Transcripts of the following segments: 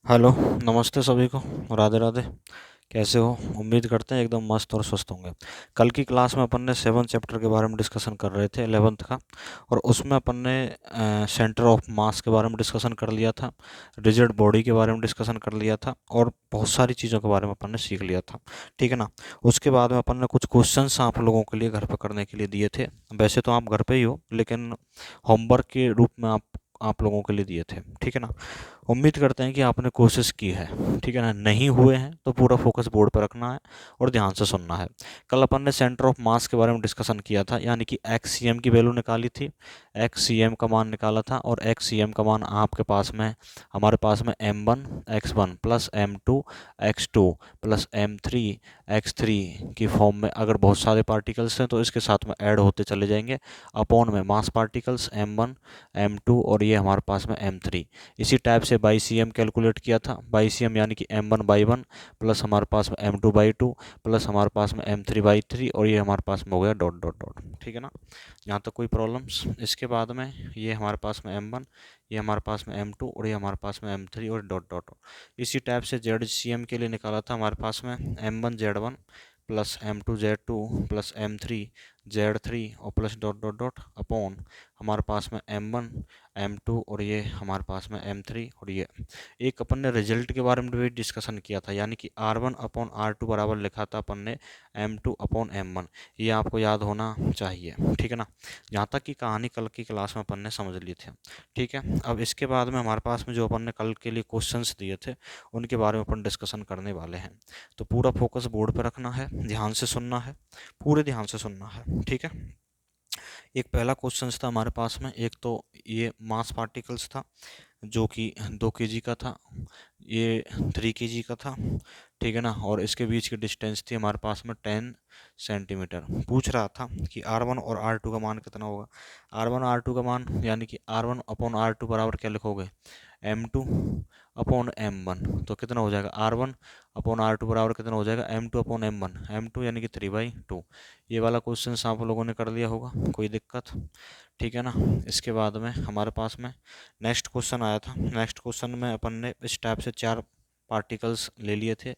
Hello. नमस्ते सभी को। राधे राधे। कैसे हो? उम्मीद करते हैं एकदम मस्त और स्वस्थ होंगे। कल की क्लास में अपन ने 7 चैप्टर के बारे में डिस्कशन कर रहे थे, 11th का। और उसमें अपन ने सेंटर ऑफ मास के बारे में डिस्कशन कर लिया था, रिजिड बॉडी के बारे में डिस्कशन कर लिया था, और बहुत सारी चीज़ों के बारे में अपन ने सीख लिया था। ठीक है ना? उसके बाद में अपन ने कुछ क्वेश्चंस आप लोगों के लिए घर पर करने के लिए दिए थे। वैसे तो आप घर पे ही हो, लेकिन होमवर्क के रूप में आप लोगों के लिए दिए थे। ठीक है ना? उम्मीद करते हैं कि आपने कोशिश की है। ठीक है ना? नहीं हुए हैं तो पूरा फोकस बोर्ड पर रखना है और ध्यान से सुनना है। कल अपन ने सेंटर ऑफ मास के बारे में डिस्कशन किया था, यानी कि एक्स सी एम की वैल्यू निकाली थी, एक्स सी एम का मान निकाला था। और एक्स सी एम का मान आपके पास में, हमारे पास में m1 x1 plus m2 x2 plus m3 x3 की फॉर्म में, अगर बहुत सारे पार्टिकल्स हैं तो इसके साथ में ऐड होते चले जाएंगे, अपॉन में मास पार्टिकल्स m1 m2 और ये हमारे पास में m3। इसी टाइप से बाई सी एम कैलकुलेट किया था। बाई सी एम यानी कि m1/1 प्लस हमारे पास में m2/2 प्लस हमारे पास में m3/3, और ये हमारे पास में हो गया डॉट डॉट डॉट। ठीक है ना? यहाँ तक कोई प्रॉब्लम्स? इसके बाद में ये हमारे पास में m1, ये हमारे पास में m2 और ये हमारे पास में m3 और डॉट डॉट डॉट। इसी टाइप से जेड सी एम के लिए निकाला था हमारे पास में m1z1 plus m2z2 plus m3z3 और plus dot dot dot upon हमारे पास में m1 m2 और ये हमारे पास में m3 और ये। एक अपन ने रिजल्ट के बारे में भी डिस्कशन किया था, यानी कि r1/r2 बराबर लिखा था अपन ने m2/m1। ये आपको याद होना चाहिए। ठीक है ना? यहाँ तक की कहानी कल की क्लास में अपन ने समझ ली थी। ठीक है, अब इसके बाद में हमारे पास में जो अपन ने कल के लिए क्वेश्चंस दिए थे उनके बारे में अपन डिस्कशन करने वाले हैं। तो पूरा फोकस बोर्ड पर रखना है, ध्यान से सुनना है, पूरे ध्यान से सुनना है। ठीक है? एक पहला क्वेश्चन था हमारे पास में, एक तो ये मास पार्टिकल्स था जो कि 2 kg का था, ये 3 kg का था। ठीक है ना? और इसके बीच की डिस्टेंस थी हमारे पास में 10 सेंटीमीटर। पूछ रहा था कि R1 और R2 का मान कितना होगा। R1 और R2 का मान, यानी कि R1/R2 बराबर क्या लिखोगे, m2/m1। तो कितना हो जाएगा, R1/R2 बराबर कितना हो जाएगा, m2/m1। m2 यानी कि 3/2। ये वाला क्वेश्चन आप लोगों ने कर लिया होगा, कोई दिक्कत? ठीक है ना? इसके बाद में हमारे पास में नेक्स्ट क्वेश्चन आया था। नेक्स्ट क्वेश्चन में अपन ने इस टाइप से 4 पार्टिकल्स ले लिए थे,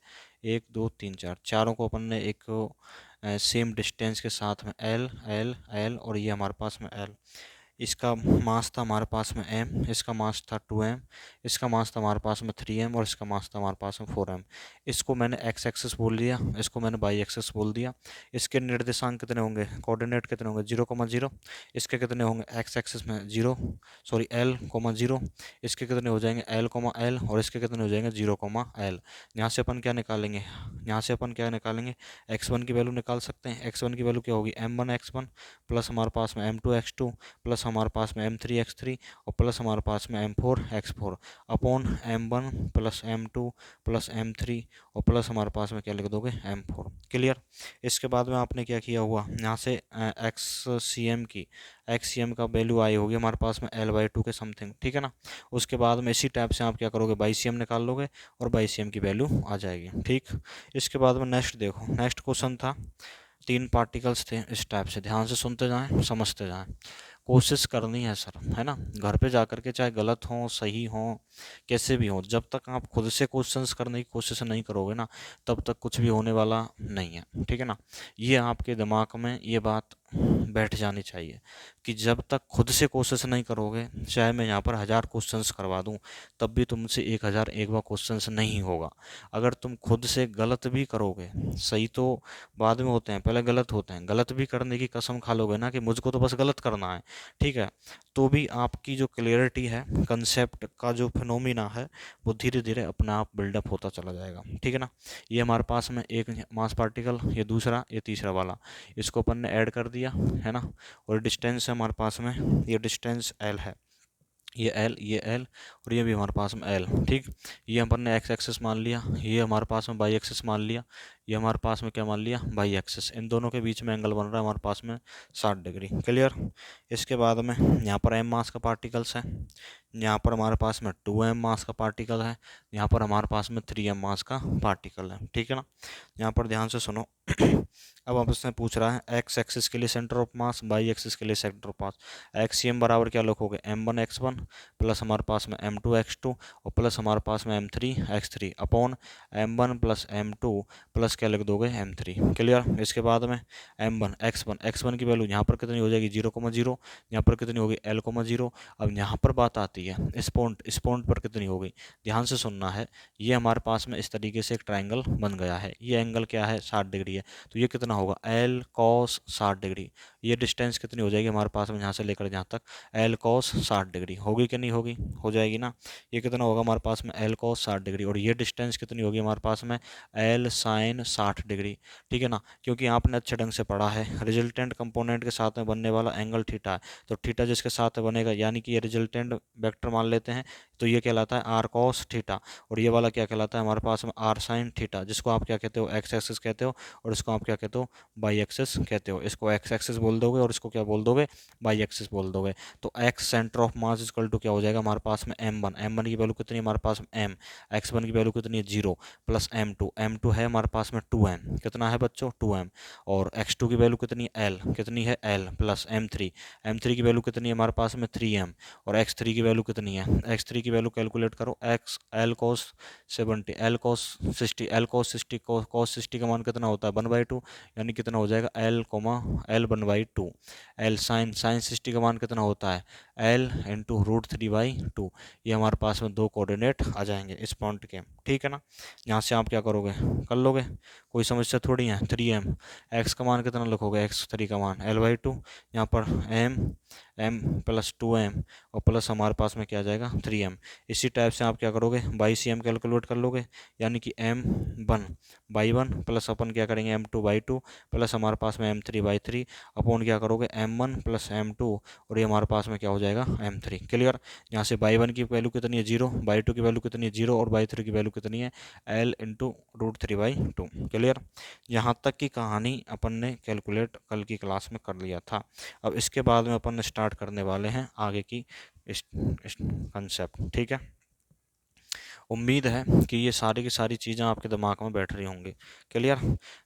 1 2 3 4, चारों को अपन ने एक सेम डिस्टेंस के साथ में L L L और ये हमारे पास में L। इसका मास था हमारे पास में m, इसका मास था 2m, इसका मास था हमारे पास में 3m और इसका मास था हमारे पास में 4m। इसको मैंने x एक्सेस बोल दिया, इसको मैंने y एक्सेस बोल दिया। इसके निर्देशांक कितने होंगे, कोऑर्डिनेट कितने होंगे, 0,0। इसके कितने होंगे x एक्सेस में 0, सॉरी L,0। इसके कितने हो जाएंगे L,L और इसके कितने हो जाएंगे 0,L। यहाँ से अपन क्या निकालेंगे, यहाँ से अपन क्या निकालेंगे, x1 की वैल्यू निकाल सकते हैं। x1 की वैल्यू क्या होगी, m1x1 प्लस हमारे पास में m2x2 प्लस हमारे पास में m3x3 और प्लस हमारे पास में m4x4 upon m1 plus m2 plus m3 और प्लस हमारे पास में क्या लिख दोगे, m4। क्लियर? इसके बाद में आपने क्या किया हुआ, यहाँ से एक्स सी एम का वैल्यू आई होगी हमारे पास में L/2 के समथिंग। ठीक है ना? उसके बाद में इसी टाइप से आप क्या करोगे, बाई सी एम निकाल लोगे और बाई सी एम की वैल्यू आ जाएगी। ठीक? इसके बाद में नेक्स्ट देखो, नेक्स्ट क्वेश्चन था, 3 पार्टिकल्स थे इस टाइप से। ध्यान से सुनते जाएं, समझते जाएं। कोशिश करनी है सर, है ना? घर पे जा कर के चाहे गलत हो सही हो कैसे भी हो, जब तक आप खुद से क्वेश्चंस करने की कोशिश नहीं करोगे ना, तब तक कुछ भी होने वाला नहीं है। ठीक है ना? ये आपके दिमाग में ये बात बैठ जानी चाहिए कि जब तक खुद से कोशिश नहीं करोगे, चाहे मैं यहाँ पर 1000 क्वेश्चंस करवा दूँ, तब भी तुमसे 1001वां क्वेश्चंस नहीं होगा। अगर तुम खुद से गलत भी करोगे, सही तो बाद में होते हैं, पहले गलत होते हैं, गलत भी करने की कसम खा लोगे ना कि मुझको तो बस गलत करना है, ठीक है, तो भी आपकी जो क्लियरिटी है, कंसेप्ट का जो फिनोमिना है, वो धीरे धीरे अपने आप बिल्डअप होता चला जाएगा। ठीक है ना? ये हमारे पास में एक मास पार्टिकल, ये दूसरा, ये तीसरा वाला, इसको अपन ने ऐड कर दिया, है ना? और डिस्टेंस है हमारे पास में, ये डिस्टेंस एल है, ये एल और ये भी हमारे पास में एल। ठीक? ये अपन ने एक्स एक्सेस मान लिया, ये हमारे पास में बाई एक्सेस मान लिया, ये हमारे पास में क्या मान लिया, बाई एक्सेस। इन दोनों के बीच में एंगल बन रहा है हमारे पास में 60 डिग्री। क्लियर? इसके बाद में यहाँ पर एम मास का पार्टिकल्स है, यहाँ पर हमारे पास में 2m मास का पार्टिकल है, यहाँ पर हमारे पास में 3m मास का पार्टिकल है, ठीक है ना। यहाँ पर ध्यान से सुनो। अब आपसे पूछ रहा है एक्स एक्सिस के लिए centre of mass, Y axis के लिए सेंटर ऑफ मास। एक्सियम बराबर क्या लिखोगे, m1 x1 प्लस हमारे पास में m2 x2 और प्लस हमारे पास में m3 x3 upon m1 plus m2 plus क्या लिख दोगे m3। क्लियर। इसके बाद में m1 x1 की वैल्यू यहाँ पर कितनी हो जाएगी 0,0, यहाँ पर कितनी होगी l,0। अब यहाँ पर बात आती है इस पॉइंट पर कितनी होगी, ध्यान से सुनना है। ये हमारे पास में इस तरीके से एक ट्राइंगल बन गया है, ये एंगल क्या है 60 डिग्री है, तो ये कितना होगा l cos 60 डिग्री। ये डिस्टेंस कितनी हो जाएगी हमारे पास में यहाँ से लेकर यहाँ तक l cos 60 डिग्री होगी कि नहीं होगी, हो जाएगी ना। ये कितना होगा हमारे पास में l cos 60 डिग्री, और ये डिस्टेंस कितनी होगी हमारे पास में l sin 60 डिग्री, ठीक है ना। क्योंकि आपने अच्छे ढंग से पढ़ा है रिजल्टेंट कंपोनेंट के साथ में बनने वाला एंगल थीटा है, तो थीटा जिसके साथ बनेगा यानी कि ये रिजल्टेंट वेक्टर मान लेते हैं, तो ये कहलाता है r cos थीटा, और ये वाला क्या कहलाता है हमारे पास में r sin थीटा, जिसको आप क्या कहते हो x एक्सिस कहते हो, और इसको आप क्या कहते हो बाई एक्सिस कहते हो। इसको x एक्सिस बोल दोगे और इसको क्या बोल दोगे बाई एक्सिस बोल दोगे। तो x centre of mass equal to क्या हो जाएगा हमारे पास में m1 की वैल्यू कितनी है हमारे पास में m, x1 की वैल्यू कितनी है 0 प्लस m2 है हमारे पास में 2m, कितना है बच्चों 2m, और x2 की वैल्यू कितनी है l, कितनी है l प्लस m3 की वैल्यू कितनी है हमारे पास में 3m, और x3 की वैल्यू कितनी है, x3 की वैल्यू कैलकुलेट करो x l cos 70 l cos 60 cos 60 का मान कितना होता है 1/2, यानी कितना हो जाएगा l 1/2। l sin 60 का मान कितना होता है l इंटू √3/2। ये हमारे पास में दो कोऑर्डिनेट आ जाएंगे इस पॉइंट के, ठीक है ना। यहाँ से आप क्या करोगे कर लोगे, कोई समस्या थोड़ी है। 3m, x का मान कितना लिखोगे x3 का मान l/2, यहाँ पर m प्लस 2m और प्लस हमारे पास में क्या आ जाएगा 3m। इसी टाइप से आप क्या करोगे बाई सी एम कैलकुलेट कर लोगे, यानी कि m1/1 प्लस अपन क्या करेंगे m2/2 प्लस हमारे पास में m3/3 अपॉन क्या करोगे m1 प्लस m2, और ये हमारे पास में क्या हो जाएगा m3। क्लियर। यहाँ से बाई 1 की वैल्यू कितनी है 0, बाई 2 की वैल्यू कितनी है 0, और बाई 3 की वैल्यू कितनी है l इंटू √3/2। क्लियर। यहाँ तक की कहानी अपन ने कैलकुलेट कल की क्लास में कर लिया था। अब इसके बाद में अपन स्टार्ट करने वाले हैं आगे की कंसेप्ट, ठीक है। उम्मीद है कि ये सारी की सारी चीज़ें आपके दिमाग में बैठ रही होंगी। क्लियर।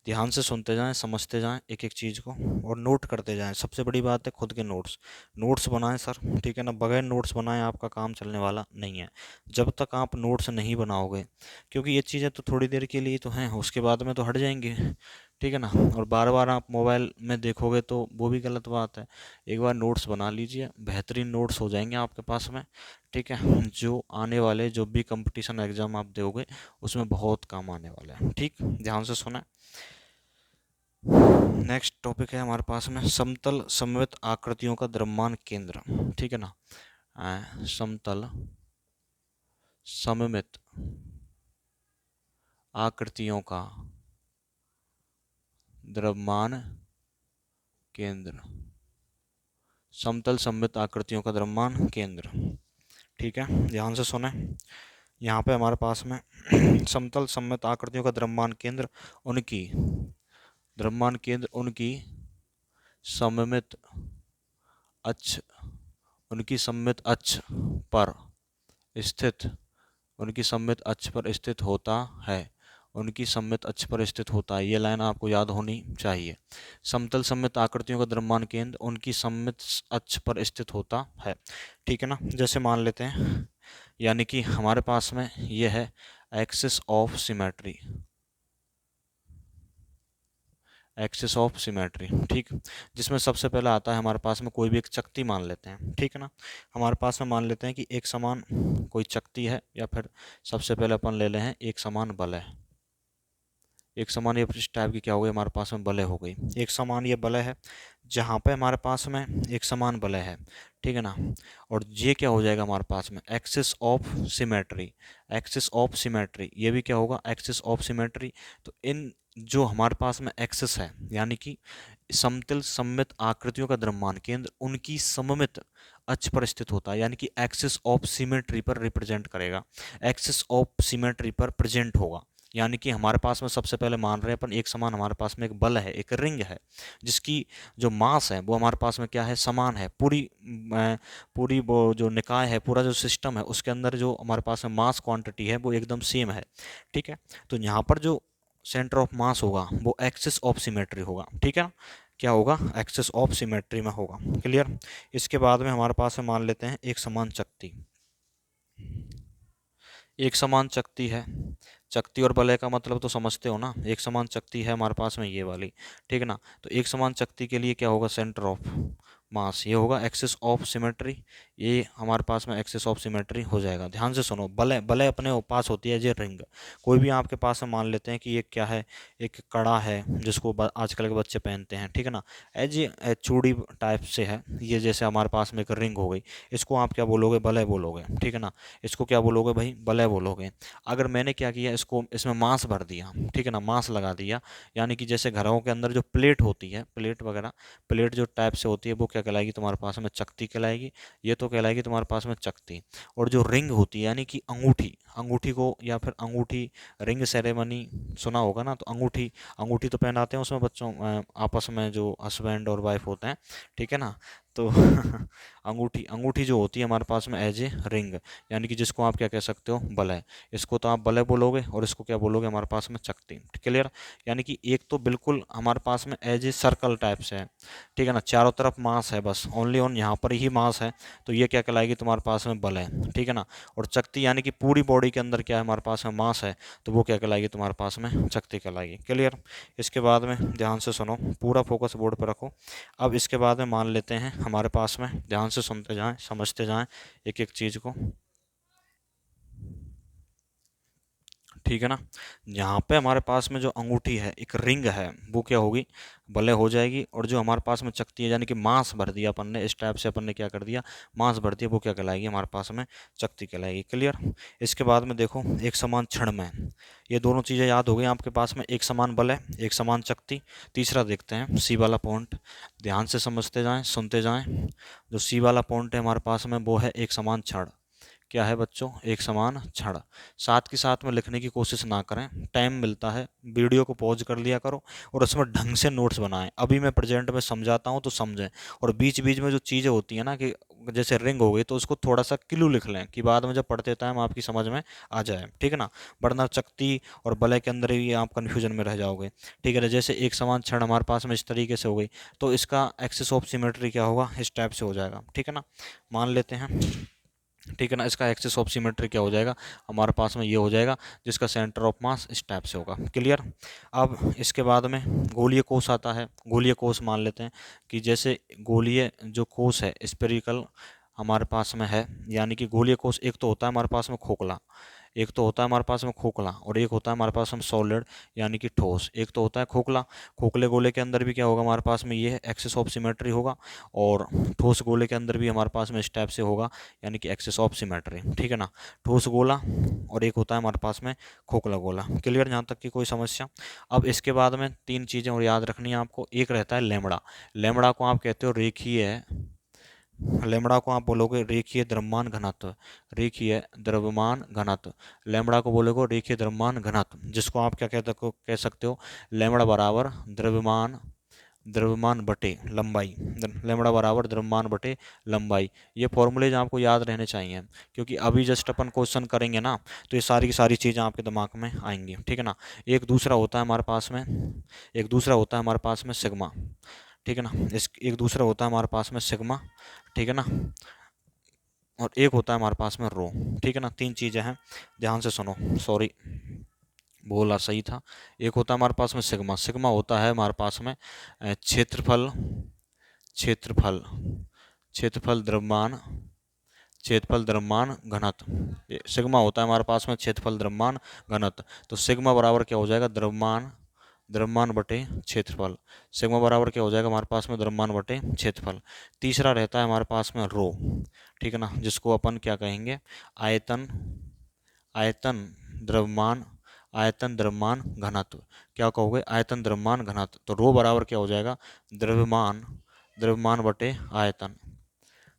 ध्यान से सुनते जाएं, समझते जाएं एक एक चीज़ को, और नोट करते जाएं। सबसे बड़ी बात है खुद के नोट्स बनाएं सर, ठीक है ना। बगैर नोट्स बनाएं आपका काम चलने वाला नहीं है जब तक आप नोट्स नहीं बनाओगे, क्योंकि ये चीज़ें तो थोड़ी देर के लिए तो हैं, उसके बाद में तो हट जाएंगी, ठीक है ना। और बार बार आप मोबाइल में देखोगे तो वो भी गलत बात है। एक बार नोट्स बना लीजिए, बेहतरीन नोट्स हो जाएंगे आपके पास में, ठीक है। जो आने वाले जो भी कंपटीशन एग्जाम आप दोगे उसमें बहुत काम आने वाला है, ठीक। ध्यान से सुना। नेक्स्ट टॉपिक है हमारे पास में समतल सममित आकृतियों का द्रव्यमान केंद्र, ठीक है ना। समतल सममित आकृतियों का द्रव्यमान केंद्र, समतल सममित आकृतियों का द्रव्यमान केंद्र, ठीक है। ध्यान से सुने। यहाँ पे हमारे पास में समतल सममित आकृतियों का द्रव्यमान केंद्र उनकी सममित अक्ष उनकी सममित अक्ष पर स्थित उनकी सममित अक्ष पर स्थित होता है उनकी सममित अक्ष पर स्थित होता है। ये लाइन आपको याद होनी चाहिए। समतल सममित आकृतियों का द्रव्यमान केंद्र उनकी सममित अक्ष पर स्थित होता है, ठीक है ना। जैसे मान लेते हैं, यानी कि हमारे पास में ये है axis of symmetry, axis of symmetry, ठीक। जिसमें सबसे पहले आता है हमारे पास में कोई भी एक चकती मान लेते हैं, ठीक है ना। हमारे पास में मान लेते हैं कि एक समान कोई चकती है, या फिर सबसे पहले अपन ले लें एक समान बल है। एक समान ये इस टाइप की क्या हो गई हमारे पास में बलय हो गई। एक समान ये बलय है, जहाँ पे हमारे पास में एक समान बलय है, ठीक है ना। और ये क्या हो जाएगा हमारे पास में axis of symmetry, axis of symmetry, ये भी क्या होगा एक्सिस ऑफ सिमेट्री। तो इन जो हमारे पास में एक्सिस है, यानी कि समतल सममित आकृतियों का द्रव्यमान केंद्र उनकी सममित अक्ष पर स्थित होता है, यानी कि एक्सिस ऑफ सिमेट्री पर रिप्रेजेंट करेगा, एक्सिस ऑफ सिमेट्री पर प्रेजेंट होगा, यानी कि हमारे पास में सबसे पहले मान रहे हैं अपन एक समान, हमारे पास में एक बल है, एक रिंग है, जिसकी जो मास है वो हमारे पास में क्या है, समान है। पूरी वो जो निकाय है, पूरा जो सिस्टम है, उसके अंदर जो हमारे पास में मास क्वांटिटी है वो एकदम सेम है। ठीक है, तो यहाँ पर जो सेंटर ऑफ मास होगा वो एक्सिस ऑफ सिमेट्री होगा। ठीक है ना, क्या होगा, एक्सिस ऑफ सिमेट्री में होगा। क्लियर। इसके बाद में हमारे पास में मान लेते हैं एक समान शक्ति। एक समान शक्ति है, शक्ति और बलय का मतलब तो समझते हो ना। एक समान शक्ति है हमारे पास में ये वाली, ठीक है ना। तो एक समान शक्ति के लिए क्या होगा, सेंटर ऑफ मास, ये होगा एक्सिस ऑफ सिमेट्री, ये हमारे पास में एक्सिस ऑफ सिमेट्री हो जाएगा। ध्यान से सुनो, बलय बलय अपने पास होती है ये रिंग। कोई भी आपके पास में मान लेते हैं कि ये क्या है, एक कड़ा है जिसको आजकल के बच्चे पहनते हैं, ठीक है ना, एज ये चूड़ी टाइप से है ये, जैसे हमारे पास में एक रिंग हो गई, इसको आप क्या बोलोगे, बलय बोलोगे, ठीक है ना। इसको क्या बोलोगे भाई, बलय बोलोगे। अगर मैंने क्या किया, इसको इसमें मांस भर दिया, ठीक है ना, मांस लगा दिया, यानी कि जैसे घरों के अंदर जो प्लेट होती है, प्लेट वगैरह, प्लेट जो टाइप से होती है वो क्या कहलाएगी तुम्हारे पास में, चकती कहलाएगी। ये तो कहलाएगी तुम्हारे पास में चकती। और जो रिंग होती है यानी कि अंगूठी, अंगूठी को या फिर अंगूठी रिंग सेरेमनी सुना होगा ना, तो अंगूठी, अंगूठी तो पहनाते हैं उसमें बच्चों आपस में जो हस्बैंड और वाइफ होते हैं, ठीक है ना। तो अंगूठी, अंगूठी जो होती है हमारे पास में एज ए रिंग, यानी कि जिसको आप क्या कह सकते हो, बलय। इसको तो आप बलय बोलोगे और इसको क्या बोलोगे हमारे पास में, चकती। क्लियर। यानी कि एक तो बिल्कुल हमारे पास में एज ए सर्कल टाइप से है, ठीक है ना, चारों तरफ मास है, बस ओनली ऑन यहाँ पर ही मास है, तो ये क्या कहलाएगी तुम्हारे पास में, बलय, ठीक है ना। और चकती यानी कि पूरी बॉडी के अंदर क्या है हमारे पास में, मास है, तो वो क्या कहलाएगी तुम्हारे पास में, चकती कहलाएगी। क्लियर। इसके बाद में ध्यान से सुनो, पूरा फोकस बोर्ड पर रखो। अब इसके बाद में मान लेते हैं हमारे पास में, ध्यान से सुनते जाएं, समझते जाएं एक एक चीज़ को, ठीक है ना। यहाँ पे हमारे पास में जो अंगूठी है, एक रिंग है, वो क्या होगी, बलय हो जाएगी। और जो हमारे पास में चकती है, यानी कि मांस भर दिया अपन ने, इस टाइप से अपन ने क्या कर दिया, मांस भर दिया, वो क्या कहलाएगी हमारे पास में, चकती कहलाएगी। क्लियर। इसके बाद में देखो, एक समान क्षण में, ये दोनों चीज़ें याद हो गई आपके पास में, एक समान बलय, एक समान शक्ति। तीसरा देखते हैं सी वाला पॉइंट, ध्यान से समझते जाएं, सुनते जाएं। जो सी वाला पॉइंट है हमारे पास में, वो है एक समान क्षण। क्या है बच्चों, एक समान क्षण। साथ के साथ में लिखने की कोशिश ना करें, टाइम मिलता है वीडियो को पॉज कर लिया करो और उसमें ढंग से नोट्स बनाएं। अभी मैं प्रेजेंट में समझाता हूं तो समझें, और बीच बीच में जो चीज़ें होती है ना, कि जैसे रिंग हो गई तो उसको थोड़ा सा क्लू लिख लें कि बाद में जब पढ़ते टाइम आपकी समझ में आ जाए, ठीक है ना। वरना चकती और बलय के अंदर ही आप कन्फ्यूजन में रह जाओगे, ठीक है ना। जैसे एक समान क्षण हमारे पास में इस तरीके से हो गई, तो इसका एक्सिस ऑफ सिमेट्री क्या होगा, इस टाइप से हो जाएगा, ठीक है ना। मान लेते हैं, ठीक है ना, इसका एक्सिस ऑफ सिमेट्री क्या हो जाएगा हमारे पास में, ये हो जाएगा, जिसका सेंटर ऑफ मास इस टाइप से होगा। क्लियर। अब इसके बाद में गोलीय कोष आता है। गोलीय कोष मान लेते हैं कि जैसे गोलीय जो कोष है, स्पेरिकल हमारे पास में है, यानी कि गोलीय कोष एक तो होता है हमारे पास में खोखला, एक तो होता है हमारे पास में खोखला, और एक होता है हमारे पास में सॉलिड यानी कि ठोस। एक तो होता है खोखला, खोखले गोले के अंदर भी क्या होगा हमारे पास में, ये एक्सिस ऑफ सिमेट्री होगा, और ठोस गोले के अंदर भी हमारे पास में इस टाइप से होगा, यानी कि एक्सिस ऑफ सिमेट्री, ठीक है ना। ठोस गोला और एक होता है हमारे पास में खोखला गोला। क्लियर, यहाँ तक की कोई समस्या। अब इसके बाद में तीन चीज़ें और याद रखनी है आपको। एक रहता है लेमड़ा, लेमड़ा को आप कहते हो रेखीय, लेमड़ा को आप बोलोगे रेखीय द्रव्यमान घनत्व, रेखीय द्रव्यमान घनत्व। लेमड़ा को बोलोगे रेखीय द्रव्यमान घनत्व, जिसको आप क्या कह सकते हो, लेमड़ा बराबर द्रव्यमान, द्रव्यमान बटे लंबाई, लेमड़ा बराबर द्रव्यमान बटे लंबाई। ये फॉर्मूलेज आपको याद रहने चाहिए, क्योंकि अभी जस्ट अपन क्वेश्चन करेंगे ना, तो ये सारी की सारी चीज़ें आपके दिमाग में आएंगी, ठीक है ना। एक दूसरा होता है हमारे पास में, एक दूसरा होता है हमारे पास में सिग्मा, ठीक है ना। इस एक दूसरा होता है हमारे पास में सिग्मा, ठीक है ना। और एक होता है हमारे पास में रो, ठीक है ना। तीन चीज़ें हैं, ध्यान से सुनो, सॉरी बोला सही था। एक होता है हमारे पास में सिग्मा, सिग्मा होता है हमारे पास में क्षेत्रफल, क्षेत्रफल, क्षेत्रफल द्रव्यमान, क्षेत्रफल द्रव्यमान घनत्व। सिग्मा होता है हमारे पास में क्षेत्रफल द्रव्यमान घनत्व। तो सिग्मा बराबर क्या हो जाएगा, द्रव्यमान, द्रव्यमान बटे क्षेत्रफल। सिग्मा बराबर क्या हो जाएगा हमारे पास में, द्रव्यमान बटे क्षेत्रफल। तीसरा रहता है हमारे पास में रो, ठीक है ना, जिसको अपन क्या कहेंगे, आयतन, आयतन द्रव्यमान, आयतन द्रव्यमान घनत्व। क्या कहोगे, आयतन द्रव्यमान घनत्व। तो रो बराबर क्या हो जाएगा, द्रव्यमान, द्रव्यमान बटे आयतन,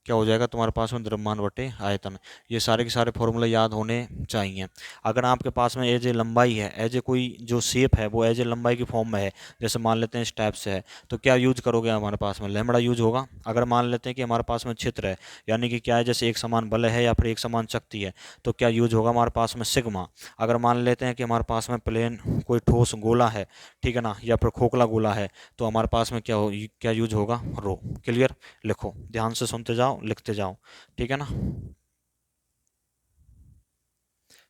क्या हो जाएगा तुम्हारे पास में, द्रव्यमान बटे आयतन। ये सारे के सारे फॉर्मूले याद होने चाहिए। अगर आपके पास में एज ए लंबाई है, एज ए कोई जो शेप है वो एज ए लंबाई की फॉर्म में है, जैसे मान लेते हैं इस टाइप से है, तो क्या यूज करोगे, हमारे पास में लैम्बडा यूज होगा। अगर मान लेते हैं कि हमारे पास में क्षेत्र है, यानी कि क्या है, जैसे एक समान बल है या फिर एक समान शक्ति है, तो क्या यूज होगा हमारे पास में, सिग्मा। अगर मान लेते हैं कि हमारे पास में प्लेन कोई ठोस गोला है, ठीक है ना, या फिर खोखला गोला है, तो हमारे पास में क्या यूज होगा, रो। क्लियर। लिखो, ध्यान से सुनते जाओ, लिखते जाओ, ठीक है ना।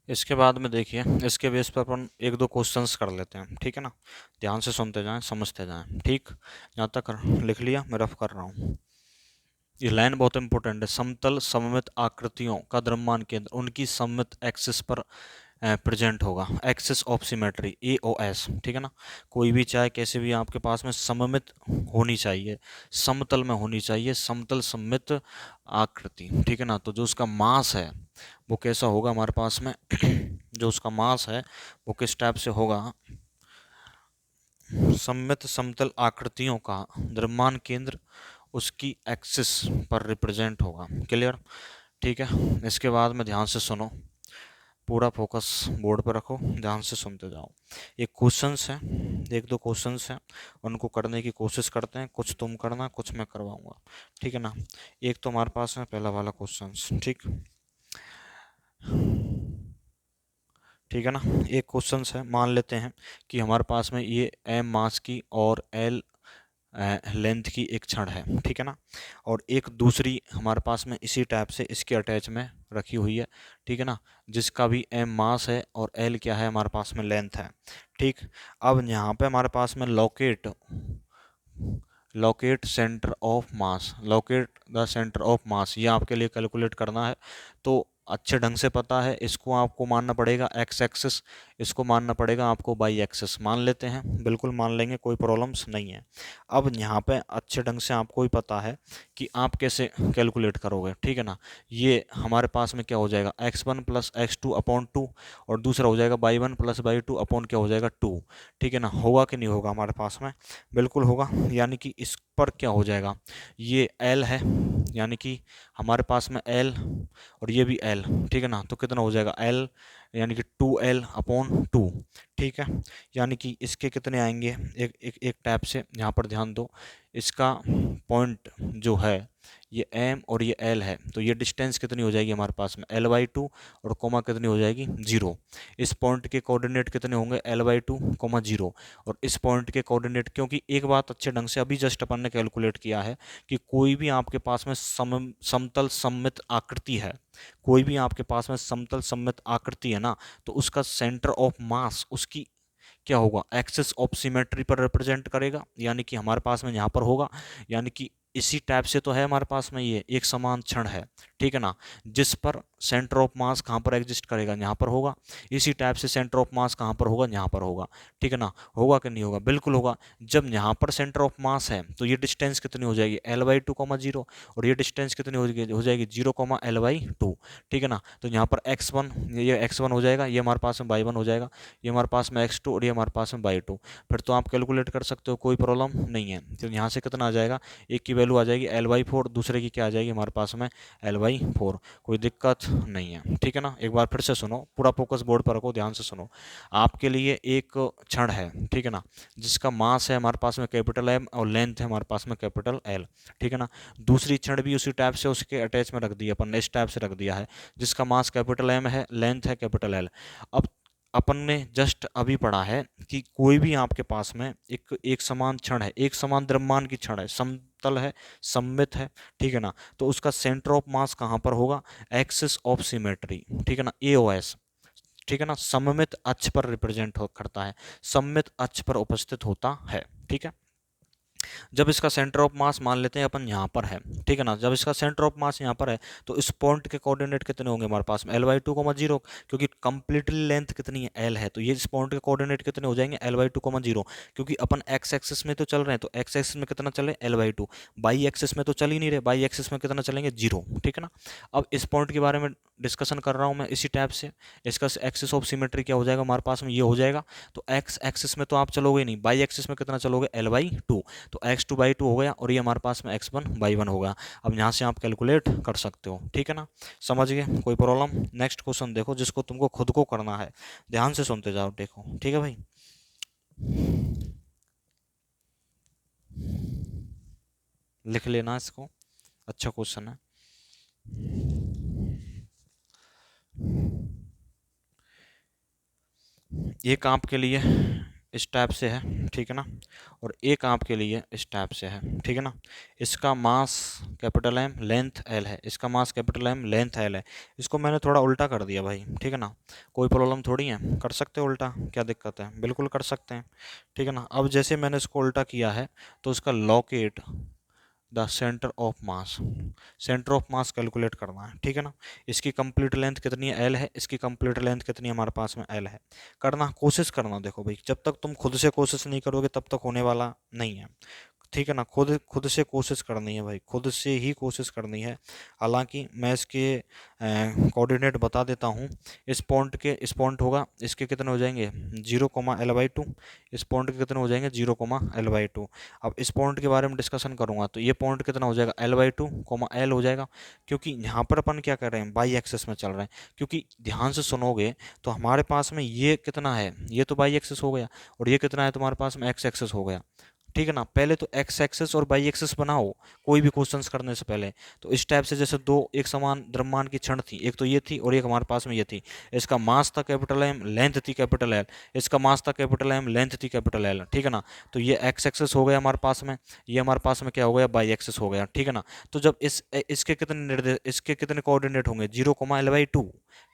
इसके बाद में देखिए, इसके बेस पर अपन एक दो क्वेश्चंस कर लेते हैं, ठीक है ना। ध्यान से सुनते जाएं, समझते जाएं, ठीक। यहाँ तक लिख लिया, मैं रफ कर रहा हूँ। ये लाइन बहुत इंपॉर्टेंट है। समतल सममित आकृतियों का द्रव्यमान केंद्र उनकी सममित एक्सिस पर प्रेजेंट होगा, एक्सिस ऑफ सिमेट्री, AOS, ठीक है ना। कोई भी चाहे कैसे भी आपके पास में सममित होनी चाहिए, समतल में होनी चाहिए, समतल सममित आकृति, ठीक है ना। तो जो उसका मास है वो कैसा होगा हमारे पास में जो उसका मास है वो किस टाइप से होगा, सममित समतल आकृतियों का द्रव्यमान केंद्र उसकी एक्सिस पर रिप्रेजेंट होगा। क्लियर, ठीक है। इसके बाद में ध्यान से सुनो, पूरा फोकस बोर्ड पर रखो, ध्यान से सुनते जाओ। एक क्वेश्चंस है, एक दो क्वेश्चंस हैं, उनको करने की कोशिश करते हैं। कुछ तुम करना, कुछ मैं करवाऊंगा, ठीक है ना। एक तो हमारे पास है पहला वाला क्वेश्चंस, ठीक, ठीक है ना। एक क्वेश्चन है, मान लेते हैं कि हमारे पास में ये m मास की और l लेंथ की एक छड़ है, ठीक है ना। और एक दूसरी हमारे पास में इसी टाइप से इसके अटैच में रखी हुई है, ठीक है ना, जिसका भी m मास है और l क्या है हमारे पास में, लेंथ है, ठीक। अब यहाँ पे हमारे पास में locate centre of mass, locate the centre of मास, ये आपके लिए कैलकुलेट करना है। तो अच्छे ढंग से पता है, इसको आपको मानना पड़ेगा एक्स एक्सिस, इसको मानना पड़ेगा आपको वाई एक्सिस। मान लेते हैं, बिल्कुल मान लेंगे, कोई प्रॉब्लम्स नहीं है। अब यहाँ पे अच्छे ढंग से आपको भी पता है कि आप कैसे कैलकुलेट करोगे, ठीक है ना। ये हमारे पास में क्या हो जाएगा, x1 प्लस x2 अपॉन 2, और दूसरा हो जाएगा y1 प्लस y2 अपॉन क्या हो जाएगा 2, ठीक है ना। होगा कि नहीं होगा हमारे पास में, बिल्कुल होगा। यानी कि इस पर क्या हो जाएगा, ये L है, यानी कि हमारे पास में L और ये भी L, ठीक है ना। तो कितना हो जाएगा L, यानी कि 2L अपॉन 2, ठीक है। यानी कि इसके कितने आएंगे, एक एक एक टैप से यहाँ पर ध्यान दो। इसका पॉइंट जो है ये M और ये L है, तो ये डिस्टेंस कितनी हो जाएगी हमारे पास में, L/2, और कोमा कितनी हो जाएगी, 0। इस पॉइंट के कोऑर्डिनेट कितने होंगे, L/2 कोमा 0। और इस पॉइंट के कोऑर्डिनेट, क्योंकि एक बात अच्छे ढंग से अभी जस्ट अपन ने कैलकुलेट किया है कि कोई भी आपके पास में समतल सममित आकृति है, कोई भी आपके पास में समतल सममित आकृति है ना, तो उसका सेंटर ऑफ मास उसकी क्या होगा, एक्सिस ऑफ सिमेट्री पर रिप्रेजेंट करेगा। यानी कि हमारे पास में यहाँ पर होगा, यानी कि इसी टाइप से तो है हमारे पास में, ये एक समान क्षण है, ठीक है ना, जिस पर सेंटर ऑफ मास कहाँ पर एग्जिस्ट करेगा, यहाँ पर होगा। इसी टाइप से सेंटर ऑफ मास कहाँ पर होगा, यहाँ पर होगा, ठीक है ना। होगा कि नहीं होगा, बिल्कुल होगा। जब यहाँ पर सेंटर ऑफ मास है तो ये डिस्टेंस कितनी हो जाएगी, L/2, 0, और ये डिस्टेंस कितनी हो जाएगी 0, L/2, ठीक है ना। तो यहाँ पर x1, ये x1 हो जाएगा, ये हमारे पास में y1 हो जाएगा, ये हमारे पास में x2, और ये हमारे पास में y2। फिर तो आप कैलकुलेट कर सकते हो, कोई प्रॉब्लम नहीं है। तो यहाँ से कितना आ जाएगा, एक की वैल्यू आ जाएगी L/4, दूसरे की क्या आ जाएगी हमारे पास में L/4, कोई दिक्कत नहीं है, ठीक है ना। एक बार फिर से सुनो, पूरा फोकस बोर्ड पर रखो, ध्यान से सुनो। आपके लिए एक क्षण है, ठीक है ना, जिसका मास है हमारे पास में कैपिटल M और लेंथ है हमारे पास में कैपिटल L, ठीक है ना। दूसरी क्षण भी उसी टाइप से उसके अटैच में रख दिया अपन ने, इस टाइप से रख दिया है, जिसका मास कैपिटल M है, लेंथ है कैपिटल L। अब अपन ने जस्ट अभी पढ़ा है कि कोई भी आपके पास में एक समान क्षण है, एक समान द्रव्यमान की क्षण है, समतल है, सममित है, ठीक है ना, तो उसका सेंटर ऑफ मास कहाँ पर होगा, एक्सिस ऑफ सिमेट्री, ठीक है ना, AOS, ठीक है ना, सममित अक्ष पर रिप्रेजेंट करता है, सममित अक्ष पर उपस्थित होता है, ठीक है। जब इसका सेंटर ऑफ मास मान लेते हैं अपन यहाँ पर है, ठीक है ना, जब इसका सेंटर ऑफ मास यहाँ पर है तो इस पॉइंट के कोऑर्डिनेट कितने होंगे हमारे पास में, L/2, 0, क्योंकि कंप्लीटली लेंथ कितनी है, L है, तो ये इस पॉइंट के कोऑर्डिनेट कितने हो जाएंगे, L/2, 0, क्योंकि अपन एक्स एक्सिस में तो चल रहे हैं, तो एक्स एक्सिस में कितना चले, L/2, बाई एक्सिस में तो चल ही नहीं रहे, बाई एक्सिस में कितना चलेंगे, 0, ठीक है ना। अब इस पॉइंट के बारे में डिस्कशन कर रहा हूँ मैं इसी टाइप से, इसका एक्सिस ऑफ सिमेट्री क्या हो जाएगा हमारे पास में, ये हो जाएगा। तो एक्स एक्सिस में तो आप चलोगे नहीं, बाई एक्सिस में कितना चलोगे, L/2, तो x2/2 हो गया और ये हमारे पास में x1/1 होगा। अब यहाँ से आप कैलकुलेट कर सकते हो, ठीक है ना, समझ गए, कोई प्रॉब्लम। नेक्स्ट क्वेश्चन देखो जिसको तुमको खुद को करना है, ध्यान से सुनते जाओ, देखो, ठीक है भाई। लिख लेना इसको, अच्छा क्वेश्चन है। एक आपके लिए इस टाइप से है, ठीक है ना, और एक आपके लिए इस टाइप से है, ठीक है ना। इसका mass capital M, length L है, इसका mass capital M, length L है। इसको मैंने थोड़ा उल्टा कर दिया भाई, ठीक है ना, कोई प्रॉब्लम थोड़ी है, कर सकते हो उल्टा, क्या दिक्कत है, बिल्कुल कर सकते हैं, ठीक है ना। अब जैसे मैंने इसको उल्टा किया है तो इसका locate the centre of mass, centre of mass calculate करना है, ठीक है ना। इसकी कंप्लीट लेंथ कितनी है, एल है, इसकी कंप्लीट लेंथ कितनी है हमारे पास में, एल है। करना, कोशिश करना, देखो भाई, जब तक तुम खुद से कोशिश नहीं करोगे तब तक होने वाला नहीं है, ठीक है ना। खुद खुद से कोशिश करनी है भाई, खुद से ही कोशिश करनी है। हालांकि मैं इसके कोऑर्डिनेट बता देता हूँ। इस पॉइंट होगा, इसके कितने हो जाएंगे 0,L/2, इस पॉइंट के कितने हो जाएंगे 0,L/2। अब इस पॉइंट के बारे में डिस्कशन करूंगा तो ये पॉइंट कितना हो जाएगा L/2, L हो जाएगा, क्योंकि यहाँ पर अपन क्या कर रहे हैं, बाई एक्सिस में चल रहे हैं। क्योंकि ध्यान से सुनोगे तो हमारे पास में ये कितना है, ये तो बाई एक्सिस हो गया, और ये कितना है तुम्हारे पास में एक्स एक्सिस हो गया, ठीक है ना। पहले तो एक्स एक्सिस और वाई एक्सिस बनाओ कोई भी क्वेश्चंस करने से पहले। तो इस टाइप से जैसे दो एक समान द्रव्यमान की क्षण थी, एक तो ये थी और एक हमारे पास में ये थी। इसका मास था कैपिटल एम, लेंथ थी कैपिटल एल, इसका मास था कैपिटल एम, लेंथ थी कैपिटल एल, ठीक है ना। तो ये एक्स एक्सिस हो गया हमारे पास में, ये हमारे पास में क्या हो गया, वाई एक्सिस हो गया, ठीक है ना। तो जब इसके कितने निर्देश, इसके कितने कोऑर्डिनेट होंगे 0,L/2,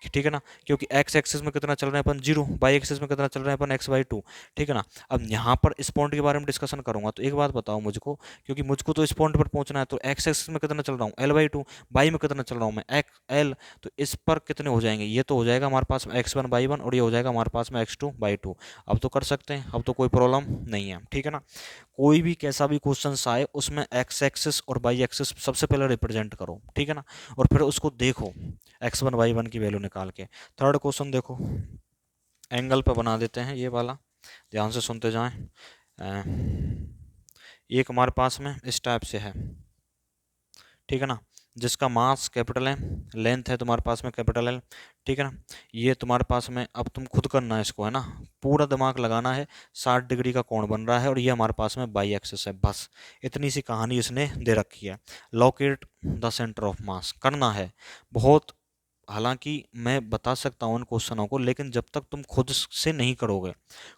ठीक है ना, क्योंकि एक्स एक्सिस में कितना चल रहे हैं अपन 0, वाई एक्सिस में कितना चल रहे हैं अपन x/2, ठीक है ना। अब यहाँ पर इस पॉइंट के बारे में डिस्कशन करूंगा तो एक बात बताओ मुझको, क्योंकि मुझको तो इस पॉइंट पर पहुंचना है, तो एक्स एक्सिस में कितना चल रहा हूँ L/2, वाई में कितना चल रहा हूँ मैं एल, तो इस पर कितने हो जाएंगे, ये तो हो जाएगा हमारे पास में x1/1 और ये हो जाएगा हमारे पास में x2/2। अब तो कर सकते हैं, अब तो कोई प्रॉब्लम नहीं है, ठीक है ना। कोई भी कैसा भी क्वेश्चन आए उसमें एक्स एक्सिस और वाई एक्सिस सबसे पहले रिप्रेजेंट करो, ठीक है ना, और फिर उसको देखो x1/1 की वैल्यू निकाल के। थर्ड क्वेश्चन देखो, एंगल पे बना देते हैं ये वाला, ध्यान से सुनते जाएं। एक हमारे पास में इस टाइप से है, ठीक है ना, जिसका मास कैपिटल है, लेंथ है तुम्हारे पास में कैपिटल एल, ठीक है ना। ये तुम्हारे पास में, अब तुम खुद करना है इसको, है ना, पूरा दिमाग लगाना है। 60 डिग्री का कोण बन रहा है और ये हमारे पास में बाई एक्सिस है, बस इतनी सी कहानी इसने दे रखी है। लोकेट द सेंटर ऑफ मास करना है बहुत। हालांकि मैं बता सकता हूँ उन क्वेश्चनों को, लेकिन जब तक तुम खुद से नहीं करोगे,